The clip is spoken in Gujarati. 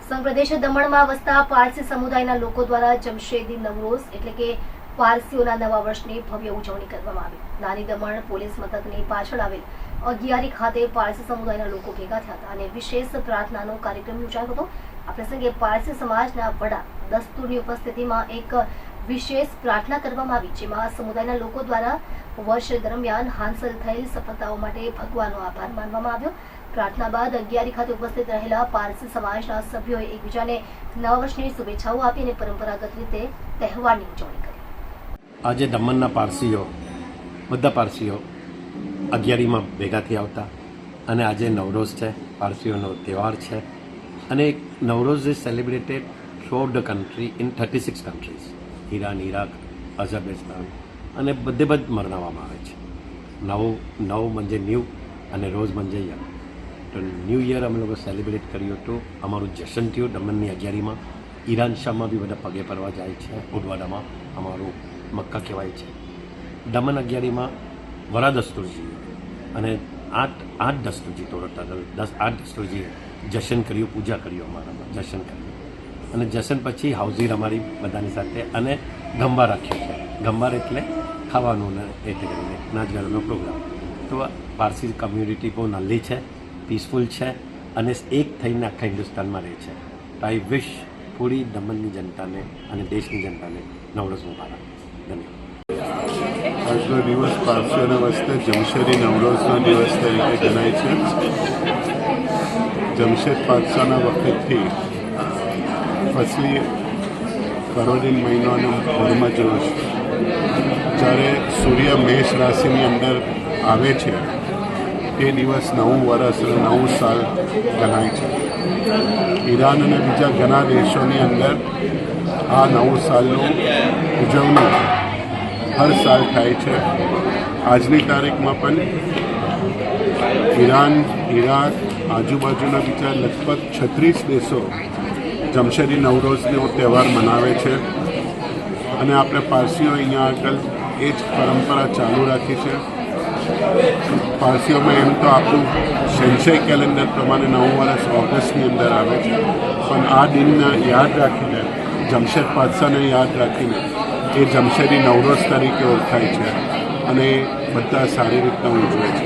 સંઘ પ્રદેશ દમણમાં વસતા પારસી સમુદાયના લોકો દ્વારા જમશેદી નવરોઝ એટલે કે પારસીઓના નવા વર્ષની ભવ્ય ઉજવણી કરવામાં આવી। નાની દમણ પોલીસ મથકની પાછળ આવેલ અગિયારી ખાતે પારસી સમુદાયના લોકો ભેગા થયા હતા અને વિશેષ પ્રાર્થનાનો કાર્યક્રમ યોજાયો હતો। આ પ્રસંગે પારસી સમાજના વડા દસ્તુરની ઉપસ્થિતિમાં એક વિશેષ પ્રાર્થના કરવામાં આવી, જેમાં સમુદાયના લોકો દ્વારા વર્ષ દરમિયાન હાંસલ થયેલ સફળતાઓ માટે ભગવાનનો આભાર માનવામાં આવ્યો। પ્રાર્થના બાદ અગિયારી ખાતે ઉપસ્થિત રહેલા પારસી સમાજના સભ્યોએ એકબીજાને નવા વર્ષની શુભેચ્છાઓ આપી અને પરંપરાગત રીતે તહેવારની ઉજવણી કરી। આજે દમણના પારસીઓ બધા પારસીઓ અગિયારીમાં ભેગા થયા હતા અને આજે નવરોઝ છે, પારસીઓનો તહેવાર છે અને Navroz is celebrated through the country in 36 countries, Iran, Iraq, Azerbaijan અને બધે મનાવવામાં આવે છે। નવ મંજે ન્યૂ અને રોઝ મંજે યંગ। તો ન્યૂ યર અમે લોકો સેલિબ્રેટ કર્યું હતું। અમારું જશન થયું દમણની અગિયારીમાં। ઈરાન શાહમાં બી બધા પગે પડવા જાય છે, ઉડવાડામાં અમારું મક્કા કહેવાય છે। દમણ અગિયારીમાં વરા દસ્તુરજી અને આઠ દસ્તુરજી ટોટલ 8 દસ્તુરજીએ જશન કર્યું, પૂજા કર્યું, અમારામાં જશન કર્યું અને જશન પછી હાઉઝી રમાડી બધાની સાથે અને ગંબા રાખ્યો છે। ગંબાર એટલે ખાવાનું ને એટલે કરીને નાચગાળાનો પ્રોગ્રામ। તો પારસી કમ્યુનિટી બહુ નાની છે, પીસફુલ છે અને એક થઈને આખા હિન્દુસ્તાનમાં રહે છે। તો આઈ વિશ પૂરી દમણની જનતાને અને દેશની જનતાને નવરોઝ મુબારક। ધન્યવાદ। આજનો દિવસ પારસીઓના વસ્તે જમશેદી નવરોઝનો દિવસ તરીકે ગણાય છે। જમશેદ પાતશાહના વખતથી ફસલી કરોડીન મહિનાનો ધર્મજોશ જ્યારે સૂર્ય મેષ રાશિની અંદર આવે છે તે દિવસ નવું વર્ષ અને નવું સાલ ગણાય છે। ઈરાન અને બીજા ઘણા દેશોની અંદર આ નવું સાલનું ઉજવણી હર સાલ થાય છે। આજની તારીખમાં પણ ઈરાન, ઈરાક, આજુબાજુના બીજા લગભગ 36 દેશો જમશેદી નવરોઝનો તહેવાર મનાવે છે અને આપણે પારસીઓ અહીંયા આગળ એ જ પરંપરા ચાલુ રાખી છે। પારસીઓમાં એમ તો આપણું શેન્શાઈ કેલેન્ડર પ્રમાણે નવું વર્ષ ઓગસ્ટની અંદર આવે છે, પણ આ દિનને યાદ રાખીને, જમશેદ પાતશાહને યાદ રાખીને એ જમશેદી નવરોઝ તરીકે ઓળખાય છે અને બધા સારી રીતના ઉજવે છે।